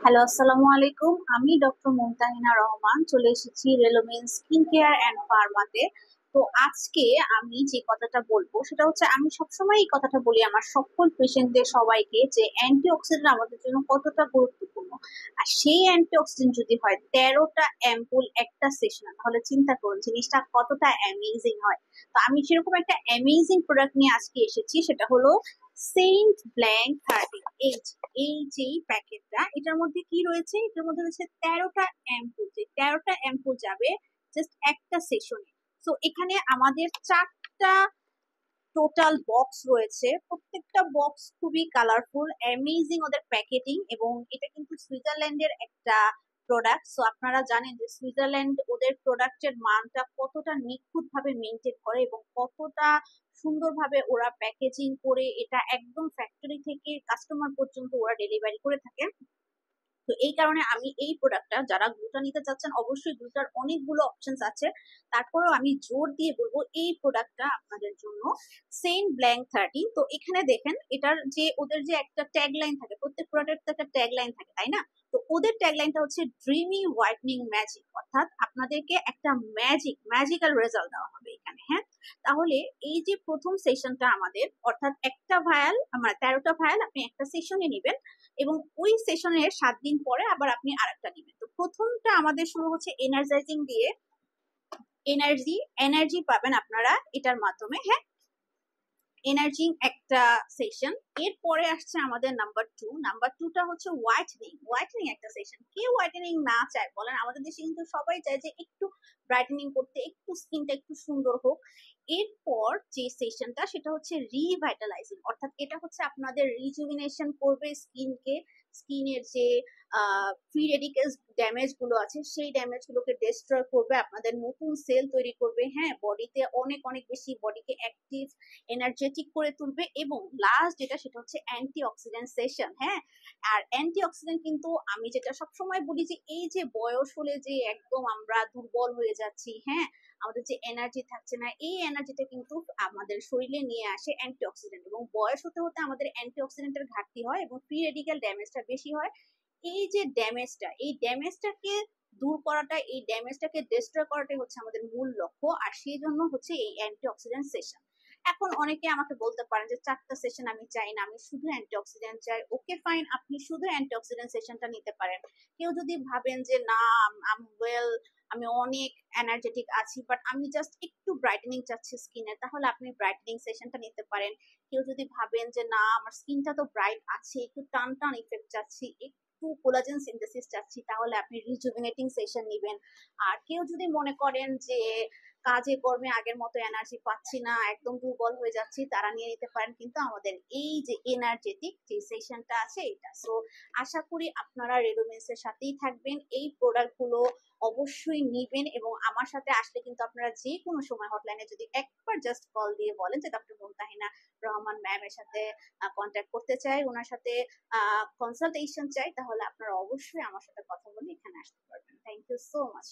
Hello, আসসালামু আলাইকুম। আমি ডক্টর মুমতাহিনা রহমান চলে এসেছি রেলোমেন স্কিন কেয়ার অ্যান্ড ফার্মাতে। তো আজকে আমি যে কথাটা বলবো সেটা হচ্ছে, আমি সবসময় এই কথাটা বলি আমার সকল পেশেন্টদের সবাইকে, যে অ্যান্টিঅক্সিডেন্ট আমাদের জন্য কতটা গুরুত্বপূর্ণ। আর সেই অ্যান্টিঅক্সিডেন্ট যদি হয় 13টা অ্যাম্পুল একটা সেশন, তাহলে চিন্তা করুন জিনিসটা কতটা অ্যামেজিং হয়। তো আমি সেরকম একটা অ্যামেজিং প্রোডাক্ট নিয়ে আজকে এসেছি, সেটা হলো সেন্ট ব্ল্যাঙ্ক 30 এইচ। এই যে প্যাকেটটা, এটার মধ্যে কি রয়েছে? এটার মধ্যে রয়েছে 13টা অ্যাম্পুল। যে 13টা অ্যাম্পুল যাবে জাস্ট একটা সেশনে। তো এখানে আমাদের 4টা টোটাল বক্স রয়েছে। প্রত্যেকটা বক্স খুবই কালারফুল, অ্যামেজিং ওদের প্যাকেটিং। এবং এটা কিন্তু সুইজারল্যান্ডের একটা প্রোডাক্ট। সো আপনারা জানেন যে সুইজারল্যান্ড ওদের প্রোডাক্টের মানটা কতটা নিখুঁত ভাবে মেনটেন করে এবং কতটা সুন্দরভাবে ওরা প্যাকেজিং করে এটা একদম ফ্যাক্টরি থেকে কাস্টমার পর্যন্ত ওরা ডেলিভারি করে থাকে। তো এই কারণে আমি এই প্রোডাক্টটা, যারা গ্লুটা নিতে চাচ্ছেন, অবশ্যই গ্লুটার অনেকগুলো অপশনস আছে, তারপরেও আমি জোর দিয়ে বলবো এই প্রোডাক্টটা আপনাদের জন্য, সেন্ট ব্ল্যাঙ্ক 30। তো এখানে দেখেন, এটার যে ওদের যে একটা ট্যাগ লাইন থাকে, প্রত্যেক প্রোডাক্টের একটা ট্যাগ লাইন থাকে, তাই না? তো ওদের ট্যাগ লাইনটা হচ্ছে ড্রিমি হোয়াইটনিং ম্যাজিক, অর্থাৎ আপনাদেরকে একটা ম্যাজিক্যাল রেজাল্ট দেওয়া হবে এখানে। হ্যাঁ, তাহলে এই যে প্রথম সেশনটা আমাদের, অর্থাৎ একটা ভায়াল, মানে 13টা ভায়াল আপনি একটা সেশনে নেবেন এবং ওই সেশনের 7 দিন পরে আবার আপনি আরেকটা নেবেন। তো প্রথমটা আমাদের শুরু হচ্ছে এনার্জাইজিং দিয়ে। এনার্জি পাবেন আপনারা এটার মাধ্যমে। হ্যাঁ, এনার্জিং একটা সেশন। এরপরে আসছে আমাদের নাম্বার টুটা হচ্ছে হোয়াইটেনিং একটা সেশন। কে হোয়াইটেনিং না চায় বলেন? আমাদের দেশে কিন্তু সবাই চায় যে একটু ব্রাইটেনিং করতে, একটু স্কিনটা একটু সুন্দর হোক। এরপর যে সেশনটা, সেটা হচ্ছে রিভাইটালাইজিং, অর্থাৎ এটা হচ্ছে আপনাদের রিজুভিনেশন করবে স্কিনের যে ফ্রি রেডিকেলস ড্যামেজ গুলো আছে, সেই ড্যামেজ গুলোকে ডিস্ট্রয় করবে, আপনাদের নতুন সেল তৈরি করবে। হ্যাঁ, বডিতে অনেক অনেক বেশি বডিকে অ্যাক্টিভ, এনার্জেটিক করে তুলবে। এবং লাস্ট যেটা, সেটা হচ্ছে অ্যান্টি অক্সিডেন্ট সেশন। হ্যাঁ, আর অ্যান্টি অক্সিডেন্ট কিন্তু আমি যেটা সবসময় বলি, যে এই যে বয়স হলে যে একদম আমরা দুর্বল হয়ে যাচ্ছি, হ্যাঁ, আমাদের যে এনার্জি থাকছে না, এই এনার্জিটা কিন্তু আমাদের শরীরে নিয়ে আসে অ্যান্টি অক্সিডেন্ট। এবং বয়স হতে হতে আমাদের অ্যান্টি অক্সিডেন্টের ঘাটতি হয় এবং ফ্রি রেডিক্যাল ড্যামেজটা বেশি হয়। এই যে ড্যামেজটাকে দূর করাটা, এই ড্যামেজটাকে ডিস্ট্রয় করাটাই হচ্ছে আমাদের মূল লক্ষ্য। আর সেই জন্য হচ্ছে এই অ্যান্টি অক্সিডেন্ট সেশন। এখন অনেকে আমাকে বলতে পারেন যে 4টা সেশন আমি চাই না, আমি শুধু অ্যান্টিঅক্সিডেন্ট চাই। ওকে, ফাইন, আপনি শুধু অ্যান্টিঅক্সিডেন্ট সেশনটা নিতে পারেন। কেউ যদি ভাবেন যে না, আমি অনেক এনার্জেটিক আছি, বাট আমি জাস্ট একটু ব্রাইটেনিং চাচ্ছি স্কিনের, তাহলে আপনি ব্রাইটেনিং সেশনটা নিতে পারেন। কেউ যদি ভাবেন যে না, আমার স্কিনটা তো ব্রাইট আছে, একটু টান টান ইফেক্ট চাচ্ছি, একটু কোলাজেন সিনথেসিস চাচ্ছি, তাহলে আপনি রিজুভিনেটিং সেশন নিবেন। আর কেউ যদি মনে করেন যে কাজে কর্মে আগের মতো এনার্জি পাচ্ছি না, একদম দুর্বল হয়ে যাচ্ছি, তারা নিয়ে নিতে পারেন কিন্তু আমাদের এই যে এনার্জেটিক যে সেশনটা আছে এটা। সো আশা করি আপনারা রেডোমেন্স এর সাথেই থাকবেন, এই প্রোডাক্ট গুলো অবশ্যই নিবেন। এবং আমার সাথে আসলে কিন্তু আপনারা যে কোনো সময় হটলাইনে যদি একবার জাস্ট কল দিয়ে বলেন যে ডক্টর মুমতাহিনা রহমান ম্যাম এর সাথে কন্ট্যাক্ট করতে চাই, ওনার সাথে কনসালটেশন চাই, তাহলে আপনারা অবশ্যই আমার সাথে কথা বলে এখানে আসতে পারবেন। Thank you so much.